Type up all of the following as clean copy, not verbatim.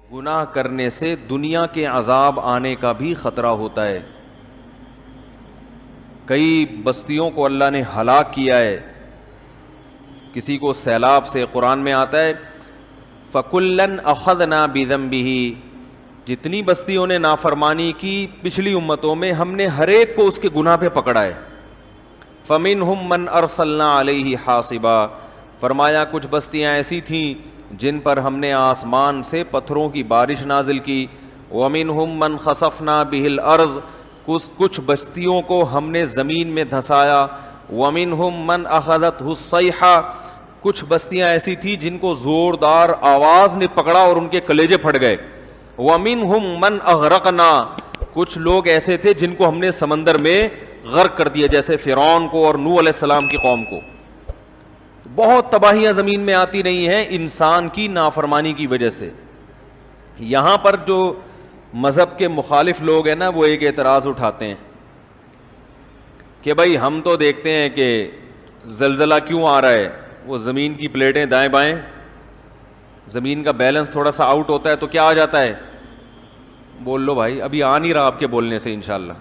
گناہ کرنے سے دنیا کے عذاب آنے کا بھی خطرہ ہوتا ہے. کئی بستیوں کو اللہ نے ہلاک کیا ہے, کسی کو سیلاب سے. قرآن میں آتا ہے فَكُلًّا أَخَذْنَا بِذَنبِهِ, جتنی بستیوں نے نافرمانی کی پچھلی امتوں میں, ہم نے ہر ایک کو اس کے گناہ پہ پکڑا ہے. فَمِنْهُمْ مَنْ أَرْسَلْنَا عَلَيْهِ حَاصِبًا, فرمایا کچھ بستیاں ایسی تھیں جن پر ہم نے آسمان سے پتھروں کی بارش نازل کی. وَمِنْهُمْ مَنْ خَسَفْنَا بِهِ الْأَرْضَ, کچھ بستیوں کو ہم نے زمین میں دھنسایا. وَمِنْهُمْ مَنْ أَخَذَتْهُ الصَّيْحَةُ, کچھ بستیاں ایسی تھیں جن کو زوردار آواز نے پکڑا اور ان کے کلیجے پھٹ گئے. وَمِنْهُمْ مَنْ أَغْرَقْنَا, کچھ لوگ ایسے تھے جن کو ہم نے سمندر میں غرق کر دیا, جیسے فرعون کو اور نوح علیہ السلام کی قوم کو. بہت تباہیاں زمین میں آتی رہی ہیں انسان کی نافرمانی کی وجہ سے. یہاں پر جو مذہب کے مخالف لوگ ہیں نا, وہ ایک اعتراض اٹھاتے ہیں کہ بھائی ہم تو دیکھتے ہیں کہ زلزلہ کیوں آ رہا ہے, وہ زمین کی پلیٹیں دائیں بائیں, زمین کا بیلنس تھوڑا سا آؤٹ ہوتا ہے تو کیا آ جاتا ہے. بول لو بھائی, ابھی آ نہیں رہا آپ کے بولنے سے, انشاءاللہ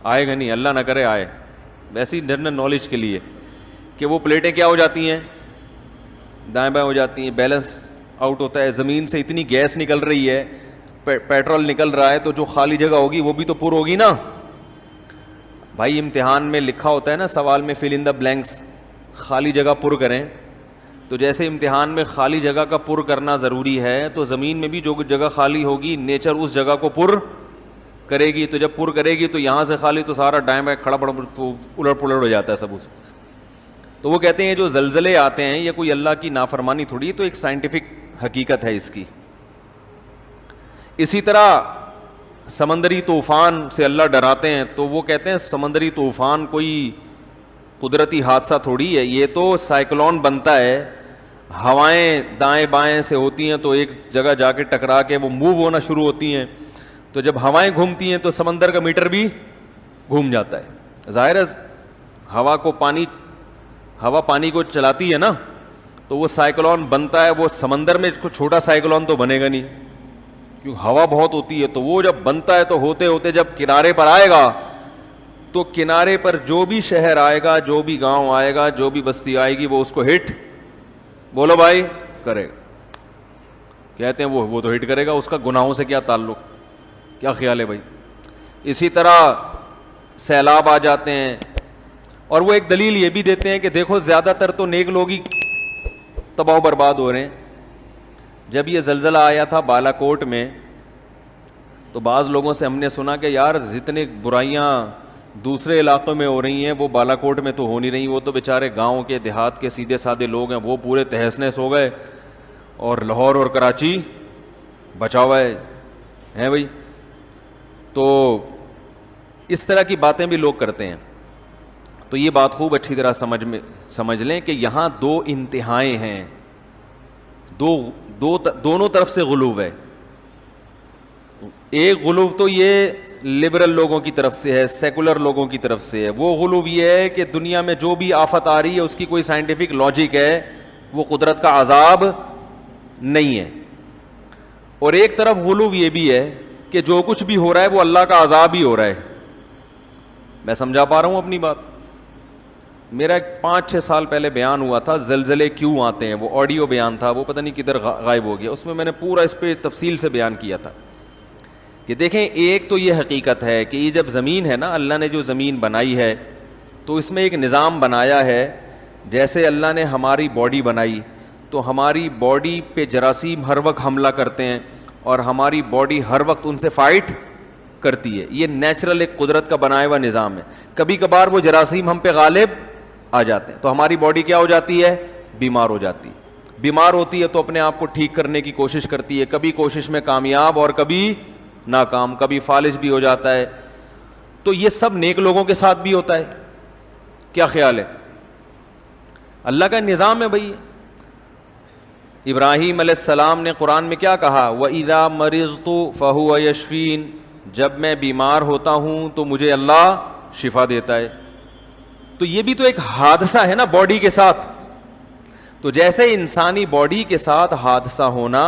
آئے گا نہیں, اللہ نہ کرے آئے, ویسی جنرل نالج کے لیے کہ وہ پلیٹیں کیا ہو جاتی ہیں, دائیں بائیں ہو جاتی ہیں, بیلنس آؤٹ ہوتا ہے. زمین سے اتنی گیس نکل رہی ہے, پیٹرول نکل رہا ہے, تو جو خالی جگہ ہوگی وہ بھی تو پر ہوگی نا. بھائی امتحان میں لکھا ہوتا ہے نا سوال میں فل ان دا بلینکس, خالی جگہ پر کریں. تو جیسے امتحان میں خالی جگہ کا پر کرنا ضروری ہے, تو زمین میں بھی جو جگہ خالی ہوگی نیچر اس جگہ کو پر کرے گی. تو جب پر کرے گی تو یہاں سے خالی, تو سارا ڈائم بائیں کھڑا پڑا الٹ پلٹ ہو جاتا ہے سب. تو وہ کہتے ہیں جو زلزلے آتے ہیں یہ کوئی اللہ کی نافرمانی تھوڑی, تو ایک سائنٹیفک حقیقت ہے اس کی. اسی طرح سمندری طوفان سے اللہ ڈراتے ہیں, تو وہ کہتے ہیں سمندری طوفان کوئی قدرتی حادثہ تھوڑی ہے, یہ تو سائیکلون بنتا ہے, ہوائیں دائیں بائیں سے ہوتی ہیں تو ایک جگہ جا کے ٹکرا کے وہ موو ہونا شروع ہوتی ہیں. تو جب ہوائیں گھومتی ہیں تو سمندر کا میٹر بھی گھوم جاتا ہے. ظاہر ہے ہوا پانی کو چلاتی ہے نا, تو وہ سائیکلون بنتا ہے. وہ سمندر میں کوئی چھوٹا سائیکلون تو بنے گا نہیں, کیونکہ ہوا بہت ہوتی ہے. تو وہ جب بنتا ہے تو ہوتے ہوتے جب کنارے پر آئے گا, تو کنارے پر جو بھی شہر آئے گا, جو بھی گاؤں آئے گا, جو بھی بستی آئے گی, وہ اس کو ہٹ, بولو بھائی, کرے گا. کہتے ہیں وہ تو ہٹ کرے گا, اس کا گناہوں سے کیا تعلق, کیا خیال ہے بھائی. اسی طرح سیلاب آ جاتے ہیں, اور وہ ایک دلیل یہ بھی دیتے ہیں کہ دیکھو زیادہ تر تو نیک لوگ ہی تباہ و برباد ہو رہے ہیں. جب یہ زلزلہ آیا تھا بالا کوٹ میں, تو بعض لوگوں سے ہم نے سنا کہ یار جتنے برائیاں دوسرے علاقوں میں ہو رہی ہیں وہ بالا کوٹ میں تو ہو نہیں رہی, وہ تو بیچارے گاؤں کے دیہات کے سیدھے سادے لوگ ہیں, وہ پورے تہس نہس ہو گئے, اور لاہور اور کراچی بچا ہوا ہے بھائی. تو اس طرح کی باتیں بھی لوگ کرتے ہیں. تو یہ بات خوب اچھی طرح سمجھ لیں کہ یہاں دو انتہائیں ہیں, دونوں طرف سے غلو ہے. ایک غلو تو یہ لبرل لوگوں کی طرف سے ہے, سیکولر لوگوں کی طرف سے ہے. وہ غلو یہ ہے کہ دنیا میں جو بھی آفت آ رہی ہے اس کی کوئی سائنٹیفک لاجک ہے, وہ قدرت کا عذاب نہیں ہے. اور ایک طرف غلو یہ بھی ہے کہ جو کچھ بھی ہو رہا ہے وہ اللہ کا عذاب ہی ہو رہا ہے. میں سمجھا پا رہا ہوں اپنی بات. میرا 5-6 سال پہلے بیان ہوا تھا زلزلے کیوں آتے ہیں, وہ آڈیو بیان تھا, وہ پتہ نہیں کدھر غائب ہو گیا. اس میں نے پورا اس پہ تفصیل سے بیان کیا تھا کہ دیکھیں ایک تو یہ حقیقت ہے کہ یہ جب زمین ہے نا, اللہ نے جو زمین بنائی ہے تو اس میں ایک نظام بنایا ہے. جیسے اللہ نے ہماری باڈی بنائی, تو ہماری باڈی پہ جراثیم ہر وقت حملہ کرتے ہیں, اور ہماری باڈی ہر وقت ان سے فائٹ کرتی ہے. یہ نیچرل ایک قدرت کا بنایا ہوا نظام ہے. کبھی کبھار وہ جراثیم ہم پہ غالب آ جاتے ہیں تو ہماری باڈی کیا ہو جاتی ہے, بیمار ہو جاتی ہے. بیمار ہوتی ہے تو اپنے آپ کو ٹھیک کرنے کی کوشش کرتی ہے, کبھی کوشش میں کامیاب اور کبھی ناکام, کبھی فالج بھی ہو جاتا ہے. تو یہ سب نیک لوگوں کے ساتھ بھی ہوتا ہے. کیا خیال ہے, اللہ کا نظام ہے بھائی. ابراہیم علیہ السلام نے قرآن میں کیا کہا, وَإِذَا مَرِضْتُ فَهُوَ يَشْفِينِ, جب میں بیمار ہوتا ہوں تو مجھے اللہ شفا دیتا ہے. تو یہ بھی تو ایک حادثہ ہے نا باڈی کے ساتھ. تو جیسے انسانی باڈی کے ساتھ حادثہ ہونا,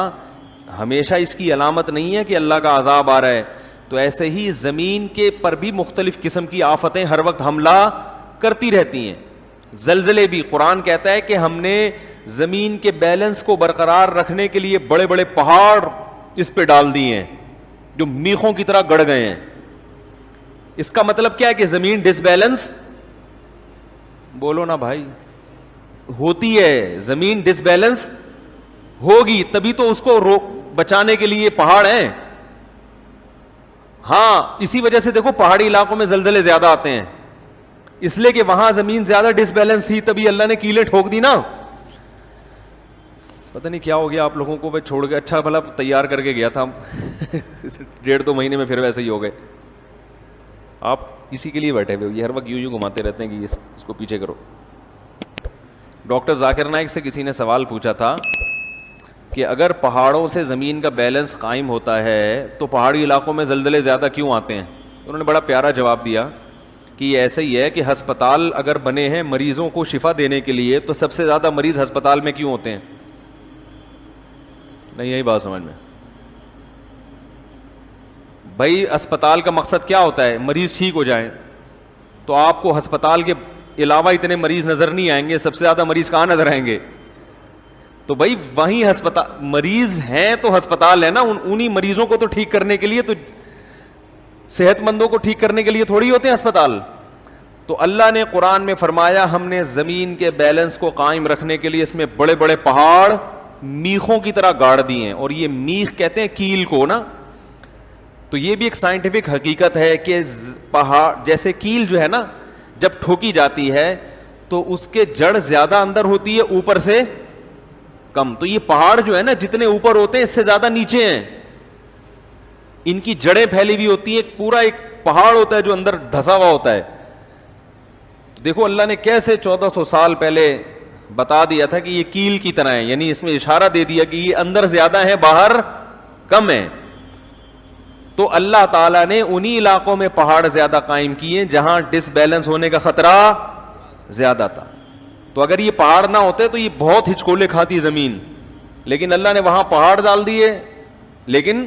ہمیشہ اس کی علامت نہیں ہے کہ اللہ کا عذاب آ رہا ہے. تو ایسے ہی زمین کے پر بھی مختلف قسم کی آفتیں ہر وقت حملہ کرتی رہتی ہیں. زلزلے بھی, قرآن کہتا ہے کہ ہم نے زمین کے بیلنس کو برقرار رکھنے کے لیے بڑے بڑے پہاڑ اس پہ ڈال دیے ہیں جو میخوں کی طرح گڑ گئے ہیں. اس کا مطلب کیا ہے کہ زمین ڈس بیلنس, بولو نا بھائی, ہوتی ہے. زمین ڈس بیلنس ہوگی تبھی تو اس کو بچانے کے لیے پہاڑ ہیں. ہاں اسی وجہ سے دیکھو پہاڑی علاقوں میں زلزلے زیادہ آتے ہیں, اس لیے کہ وہاں زمین زیادہ ڈس بیلنس تھی, تبھی اللہ نے کیلیں ٹھوک دی نا. پتہ نہیں کیا ہو گیا آپ لوگوں کو, میں چھوڑ کے اچھا بھلا تیار کر کے گیا تھا 1.5-2 مہینے میں پھر ویسے ہی ہو گئے. آپ اسی کے لیے بیٹھے ہوئے, یہ ہر وقت یوں گھماتے رہتے ہیں کہ اس کو پیچھے کرو. ڈاکٹر ذاکر نائک سے کسی نے سوال پوچھا تھا کہ اگر پہاڑوں سے زمین کا بیلنس قائم ہوتا ہے تو پہاڑی علاقوں میں زلزلے زیادہ کیوں آتے ہیں؟ انہوں نے بڑا پیارا جواب دیا کہ یہ ایسا ہی ہے کہ ہسپتال اگر بنے ہیں مریضوں کو شفا دینے کے لیے, تو سب سے زیادہ مریض ہسپتال میں کیوں ہوتے ہیں؟ نہیں یہی بات سمجھ میں بھائی, اسپتال کا مقصد کیا ہوتا ہے؟ مریض ٹھیک ہو جائیں. تو آپ کو ہسپتال کے علاوہ اتنے مریض نظر نہیں آئیں گے, سب سے زیادہ مریض کہاں نظر آئیں گے؟ تو بھائی وہیں ہسپتال مریض ہیں تو ہسپتال ہے نا, انہی مریضوں کو تو ٹھیک کرنے کے لیے, تو صحت مندوں کو ٹھیک کرنے کے لیے تھوڑی ہوتے ہیں ہسپتال. تو اللہ نے قرآن میں فرمایا ہم نے زمین کے بیلنس کو قائم رکھنے کے لیے اس میں بڑے بڑے پہاڑ میخوں کی طرح گاڑ دیے ہیں. اور یہ میخ کہتے ہیں کیل کو نا, تو یہ بھی ایک سائنٹیفک حقیقت ہے کہ پہاڑ جیسے کیل جو ہے نا, جب ٹھوکی جاتی ہے تو اس کے جڑ زیادہ اندر ہوتی ہے, اوپر سے کم. تو یہ پہاڑ جو ہے نا جتنے اوپر ہوتے ہیں اس سے زیادہ نیچے ہیں, ان کی جڑیں پھیلی ہوئی ہوتی ہیں, پورا ایک پہاڑ ہوتا ہے جو اندر دھسا ہوا ہوتا ہے. دیکھو اللہ نے کیسے 1400 سال پہلے بتا دیا تھا کہ یہ کیل کی طرح ہے, یعنی اس میں اشارہ دے دیا کہ یہ اندر زیادہ ہے باہر کم ہے. تو اللہ تعالیٰ نے انہی علاقوں میں پہاڑ زیادہ قائم کیے جہاں ڈس بیلنس ہونے کا خطرہ زیادہ تھا. تو اگر یہ پہاڑ نہ ہوتے تو یہ بہت ہچکولے کھاتی زمین, لیکن اللہ نے وہاں پہاڑ ڈال دیے. لیکن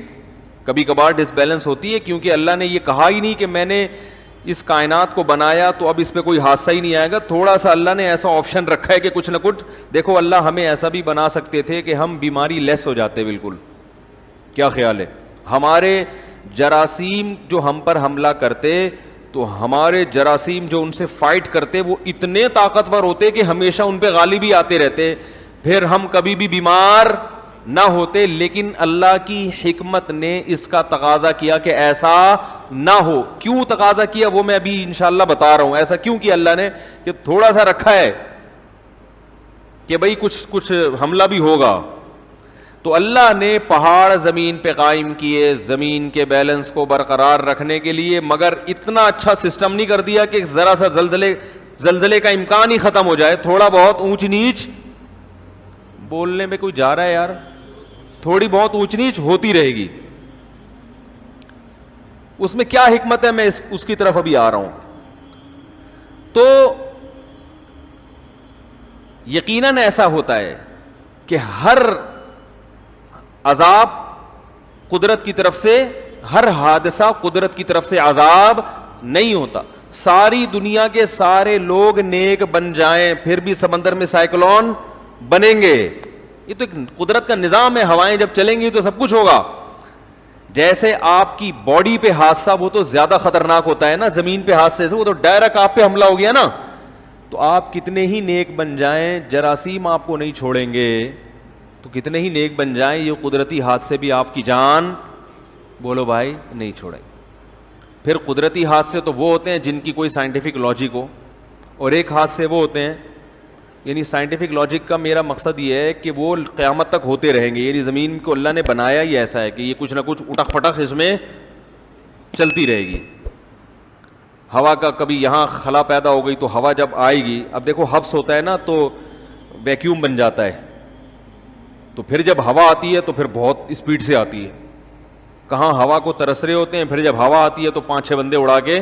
کبھی کبھار ڈس بیلنس ہوتی ہے, کیونکہ اللہ نے یہ کہا ہی نہیں کہ میں نے اس کائنات کو بنایا تو اب اس پہ کوئی حادثہ ہی نہیں آئے گا. تھوڑا سا اللہ نے ایسا آپشن رکھا ہے کہ کچھ نہ کچھ. دیکھو اللہ ہمیں ایسا بھی بنا سکتے تھے کہ ہم بیماری لیس ہو جاتے بالکل. کیا خیال ہے؟ ہمارے جراثیم جو ہم پر حملہ کرتے, تو ہمارے جراثیم جو ان سے فائٹ کرتے وہ اتنے طاقتور ہوتے کہ ہمیشہ ان پہ غالب ہی آتے رہتے, پھر ہم کبھی بھی بیمار نہ ہوتے. لیکن اللہ کی حکمت نے اس کا تقاضا کیا کہ ایسا نہ ہو. کیوں تقاضا کیا وہ میں ابھی انشاءاللہ بتا رہا ہوں. ایسا کیوں کیا اللہ نے کہ تھوڑا سا رکھا ہے کہ بھئی کچھ حملہ بھی ہوگا. تو اللہ نے پہاڑ زمین پہ قائم کیے زمین کے بیلنس کو برقرار رکھنے کے لیے, مگر اتنا اچھا سسٹم نہیں کر دیا کہ ذرا سا زلزلے کا امکان ہی ختم ہو جائے. تھوڑا بہت اونچ نیچ, بولنے میں کوئی جا رہا ہے یار, تھوڑی بہت اونچ نیچ ہوتی رہے گی. اس میں کیا حکمت ہے میں اس کی طرف ابھی آ رہا ہوں. تو یقیناً ایسا ہوتا ہے کہ ہر عذاب قدرت کی طرف سے, ہر حادثہ قدرت کی طرف سے عذاب نہیں ہوتا. ساری دنیا کے سارے لوگ نیک بن جائیں پھر بھی سمندر میں سائیکلون بنیں گے. یہ تو ایک قدرت کا نظام ہے, ہوائیں جب چلیں گی تو سب کچھ ہوگا. جیسے آپ کی باڈی پہ حادثہ وہ تو زیادہ خطرناک ہوتا ہے نا, زمین پہ حادثے سے وہ تو ڈائریکٹ آپ پہ حملہ ہو گیا نا. تو آپ کتنے ہی نیک بن جائیں جراثیم آپ کو نہیں چھوڑیں گے, تو کتنے ہی نیک بن جائیں یہ قدرتی حادثے بھی آپ کی جان, بولو بھائی, نہیں چھوڑیں. پھر قدرتی حادثے تو وہ ہوتے ہیں جن کی کوئی سائنٹیفک لاجک ہو, اور ایک حادثے وہ ہوتے ہیں, یعنی سائنٹیفک لاجک کا میرا مقصد یہ ہے کہ وہ قیامت تک ہوتے رہیں گے. یعنی زمین کو اللہ نے بنایا ہی ایسا ہے کہ یہ کچھ نہ کچھ اٹک پٹک اس میں چلتی رہے گی. ہوا کا کبھی یہاں خلا پیدا ہو گئی تو ہوا جب آئے گی, اب دیکھو حبس ہوتا ہے نا تو ویکیوم بن جاتا ہے, تو پھر جب ہوا آتی ہے تو پھر بہت اسپیڈ سے آتی ہے. کہاں ہوا کو ترس رہے ہوتے ہیں, پھر جب ہوا آتی ہے تو 5-6 بندے اڑا کے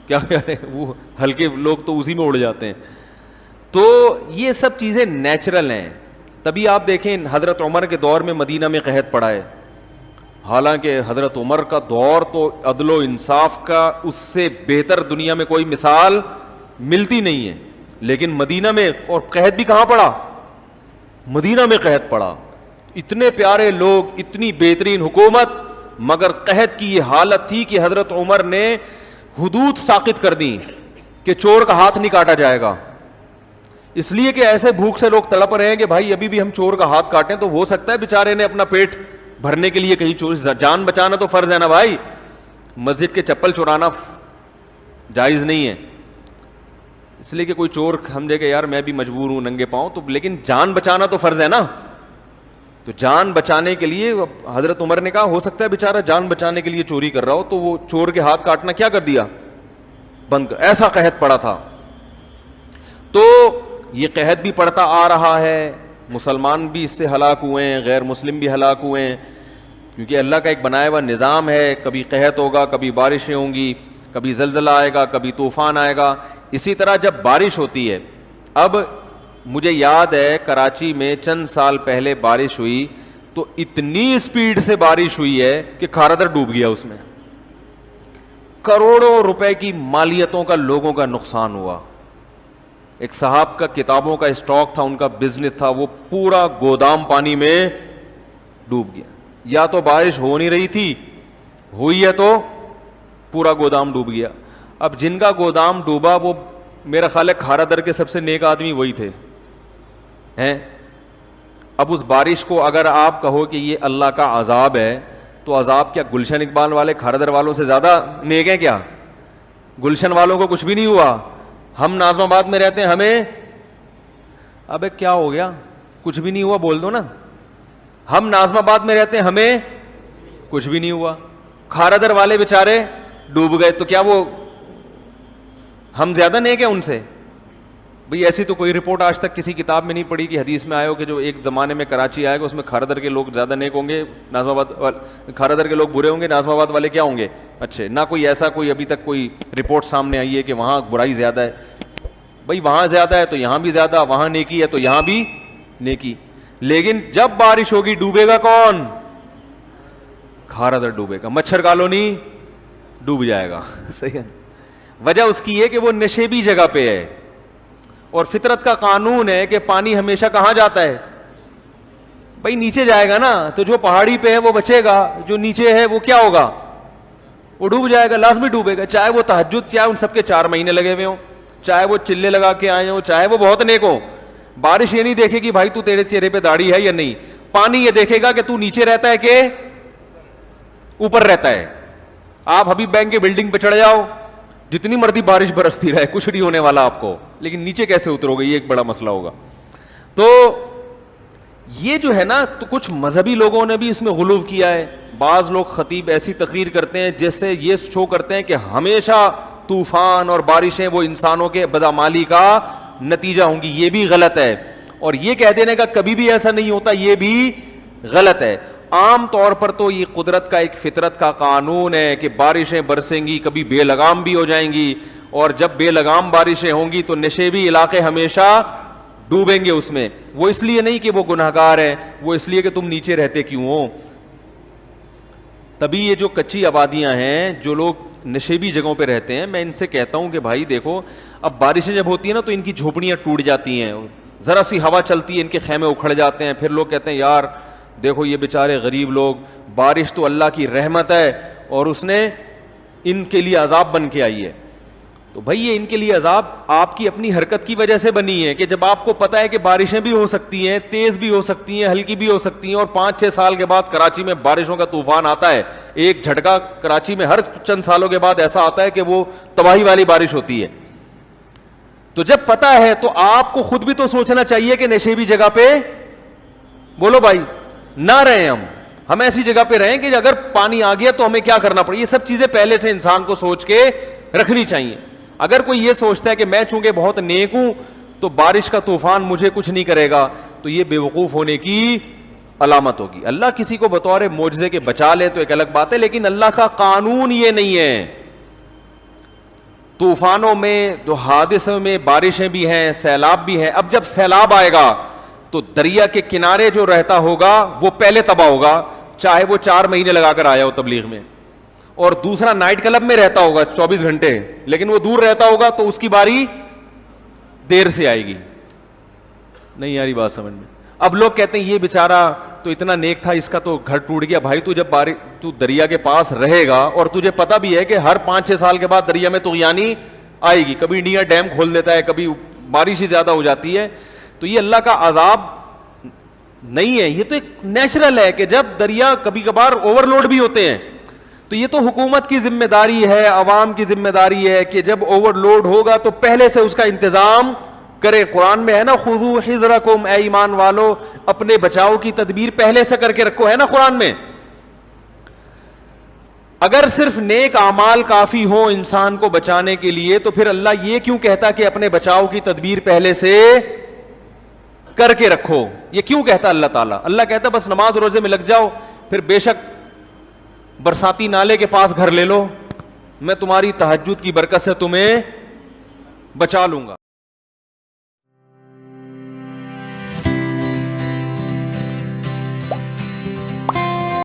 کیا کریں, وہ ہلکے لوگ تو اسی میں اڑ جاتے ہیں. تو یہ سب چیزیں نیچرل ہیں. تبھی آپ دیکھیں حضرت عمر کے دور میں مدینہ میں قحط پڑا ہے، حالانکہ حضرت عمر کا دور تو عدل و انصاف کا اس سے بہتر دنیا میں کوئی مثال ملتی نہیں ہے، لیکن مدینہ میں، اور قحط بھی کہاں پڑا؟ مدینہ میں قحط پڑا، اتنے پیارے لوگ، اتنی بہترین حکومت، مگر قحط کی یہ حالت تھی کہ حضرت عمر نے حدود ساقط کر دی کہ چور کا ہاتھ نہیں کاٹا جائے گا، اس لیے کہ ایسے بھوک سے لوگ تڑپ رہے ہیں کہ بھائی ابھی بھی ہم چور کا ہاتھ کاٹیں تو ہو سکتا ہے بیچارے نے اپنا پیٹ بھرنے کے لیے کہیں چور، جان بچانا تو فرض ہے نا بھائی، مسجد کے چپل چورانا جائز نہیں ہے، اس لیے کہ کوئی چور سمجھے کہ یار میں بھی مجبور ہوں ننگے پاؤں، تو لیکن جان بچانا تو فرض ہے نا، تو جان بچانے کے لیے حضرت عمر نے کہا ہو سکتا ہے بیچارہ جان بچانے کے لیے چوری کر رہا ہو، تو وہ چور کے ہاتھ کاٹنا کیا کر دیا؟ بند کر، ایسا قحط پڑا تھا۔ تو یہ قحط بھی پڑتا آ رہا ہے، مسلمان بھی اس سے ہلاک ہوئے ہیں، غیر مسلم بھی ہلاک ہوئے ہیں، کیونکہ اللہ کا ایک بنایا ہوا نظام ہے، کبھی قحط ہوگا، کبھی بارشیں ہوں گی، کبھی زلزلہ آئے گا، کبھی طوفان آئے گا۔ اسی طرح جب بارش ہوتی ہے، اب مجھے یاد ہے کراچی میں چند سال پہلے بارش ہوئی تو اتنی اسپیڈ سے بارش ہوئی ہے کہ کھارادر ڈوب گیا، اس میں کروڑوں روپے کی مالیتوں کا لوگوں کا نقصان ہوا۔ ایک صاحب کا کتابوں کا اسٹاک تھا، ان کا بزنس تھا، وہ پورا گودام پانی میں ڈوب گیا، یا تو بارش ہو نہیں رہی تھی، ہوئی ہے تو پورا گودام ڈوب گیا۔ اب جن کا گودام ڈوبا وہ میرا خیال ہے کھارادر کے سب سے نیک آدمی وہی تھے ہیں۔ اب اس بارش کو اگر آپ کہو کہ یہ اللہ کا عذاب ہے، تو عذاب کیا گلشن اقبال والے کھارادر والوں سے زیادہ نیک ہیں کیا؟ گلشن والوں کو کچھ بھی نہیں ہوا، ہم ناظم آباد میں رہتے ہیں، ہمیں ابے کیا ہو گیا؟ کچھ بھی نہیں ہوا بول دو نا۔ ہم ناظم آباد میں رہتے ہیں، ہمیں کچھ بھی نہیں ہوا، کھارادر والے بیچارے ڈوب گئے، تو کیا وہ ہم زیادہ نیک ہیں ان سے؟ بھئی ایسی تو کوئی رپورٹ آج تک کسی کتاب میں نہیں پڑھی کہ حدیث میں آئے ہو کہ جو ایک زمانے میں کراچی آئے گا اس میں کھارادر کے لوگ زیادہ نیک ہوں گے، ناظم آباد کھارادر کے لوگ برے ہوں گے، ناظم آباد والے کیا ہوں گے اچھے، نہ کوئی ایسا کوئی ابھی تک کوئی رپورٹ سامنے آئی ہے کہ وہاں برائی زیادہ ہے۔ بھئی وہاں زیادہ ہے تو یہاں بھی زیادہ، وہاں نیکی ہے تو یہاں بھی نیکی، لیکن جب بارش ہوگی ڈوبے گا کون؟ کھارادر ڈوبے گا، مچھر کالونی ڈوب جائے گا۔ صحیح ہے، وجہ اس کی ہے کہ وہ نشیبی جگہ پہ ہے، اور فطرت کا قانون ہے کہ پانی ہمیشہ کہاں جاتا ہے؟ بھائی نیچے جائے گا نا، تو جو پہاڑی پہ ہے وہ بچے گا، جو نیچے ہے وہ کیا ہوگا؟ وہ ڈوب جائے گا، لازمی ڈوبے گا، چاہے وہ تہجد، چاہے ان سب کے 4 مہینے لگے ہوئے ہوں، چاہے وہ چلے لگا کے آئے ہوں، چاہے وہ بہت نیک ہوں۔ بارش یہ نہیں دیکھے گی بھائی تو تیرے چہرے پہ داڑھی ہے یا نہیں، پانی یہ دیکھے گا کہ تو نیچے رہتا ہے کہ اوپر رہتا ہے۔ آپ حبیب بینک کے بلڈنگ پہ چڑھ جاؤ، جتنی مرضی بارش برستی رہے کچھ نہیں ہونے والا آپ کو، لیکن نیچے کیسے اترو گے یہ ایک بڑا مسئلہ ہوگا۔ تو یہ جو ہے نا، تو کچھ مذہبی لوگوں نے بھی اس میں غلو کیا ہے۔ بعض لوگ خطیب ایسی تقریر کرتے ہیں جس سے یہ شو کرتے ہیں کہ ہمیشہ طوفان اور بارشیں وہ انسانوں کے بدعمالی کا نتیجہ ہوں گی، یہ بھی غلط ہے، اور یہ کہہ دینے کا کبھی بھی ایسا نہیں ہوتا یہ بھی غلط ہے۔ عام طور پر تو یہ قدرت کا ایک فطرت کا قانون ہے کہ بارشیں برسیں گی، کبھی بے لگام بھی ہو جائیں گی، اور جب بے لگام بارشیں ہوں گی تو نشیبی علاقے ہمیشہ ڈوبیں گے اس میں۔ وہ اس لیے نہیں کہ وہ گناہگار ہیں، وہ اس لیے کہ تم نیچے رہتے کیوں ہو۔ تبھی یہ جو کچی آبادیاں ہیں، جو لوگ نشیبی جگہوں پہ رہتے ہیں، میں ان سے کہتا ہوں کہ بھائی دیکھو، اب بارشیں جب ہوتی ہیں نا تو ان کی جھوپڑیاں ٹوٹ جاتی ہیں، ذرا سی ہوا چلتی ہے ان کے خیمے اکھڑ جاتے ہیں، پھر لوگ کہتے ہیں یار دیکھو یہ بیچارے غریب لوگ، بارش تو اللہ کی رحمت ہے اور اس نے ان کے لیے عذاب بن کے آئی ہے۔ تو بھائی یہ ان کے لیے عذاب آپ کی اپنی حرکت کی وجہ سے بنی ہے، کہ جب آپ کو پتا ہے کہ بارشیں بھی ہو سکتی ہیں، تیز بھی ہو سکتی ہیں، ہلکی بھی ہو سکتی ہیں، اور 5-6 سال کے بعد کراچی میں بارشوں کا طوفان آتا ہے، ایک جھٹکا کراچی میں ہر چند سالوں کے بعد ایسا آتا ہے کہ وہ تباہی والی بارش ہوتی ہے، تو جب پتا ہے تو آپ کو خود بھی تو سوچنا چاہیے کہ نشیبی جگہ پہ بولو بھائی نہ رہیں، ہم ایسی جگہ پہ رہیں کہ اگر پانی آ گیا تو ہمیں کیا کرنا پڑے۔ یہ سب چیزیں پہلے سے انسان کو سوچ کے رکھنی چاہیے۔ اگر کوئی یہ سوچتا ہے کہ میں چونکہ بہت نیک ہوں تو بارش کا طوفان مجھے کچھ نہیں کرے گا، تو یہ بے وقوف ہونے کی علامت ہوگی۔ اللہ کسی کو بطور معجزے کے بچا لے تو ایک الگ بات ہے، لیکن اللہ کا قانون یہ نہیں ہے۔ طوفانوں میں، جو حادثوں میں بارشیں بھی ہیں، سیلاب بھی ہیں۔ اب جب سیلاب آئے گا تو دریا کے کنارے جو رہتا ہوگا وہ پہلے تباہ ہوگا, چاہے وہ 4 مہینے لگا کر آیا ہو تبلیغ میں, اور دوسرا نائٹ کلب میں رہتا ہوگا 24 گھنٹے, لیکن وہ دور رہتا ہوگا تو اس کی باری دیر سے آئے گی. نہیں یاری بات سمجھ میں. اب لوگ کہتے ہیں یہ بیچارہ تو اتنا نیک تھا, اس کا تو گھر ٹوٹ گیا. بھائی تو جب تو دریا کے پاس رہے گا اور تجھے پتا بھی ہے کہ ہر 5-6 سال کے بعد دریا میں طغیانی آئے گی, کبھی انڈیا ڈیم کھول دیتا ہے, کبھی بارش ہی زیادہ ہو جاتی ہے, تو یہ اللہ کا عذاب نہیں ہے, یہ تو ایک نیچرل ہے کہ جب دریا کبھی کبھار اوور لوڈ بھی ہوتے ہیں, تو یہ تو حکومت کی ذمہ داری ہے, عوام کی ذمہ داری ہے کہ جب اوور لوڈ ہوگا تو پہلے سے اس کا انتظام کرے. قرآن میں ہے نا خذوا حذرکم, اے ایمان والو اپنے بچاؤ کی تدبیر پہلے سے کر کے رکھو, ہے نا قرآن میں. اگر صرف نیک اعمال کافی ہوں انسان کو بچانے کے لیے تو پھر اللہ یہ کیوں کہتا کہ اپنے بچاؤ کی تدبیر پہلے سے کر کے رکھو؟ یہ کیوں کہتا اللہ تعالیٰ؟ اللہ کہتا بس نماز روزے میں لگ جاؤ, پھر بے شک برساتی نالے کے پاس گھر لے لو, میں تمہاری تہجد کی برکت سے تمہیں بچا لوں گا.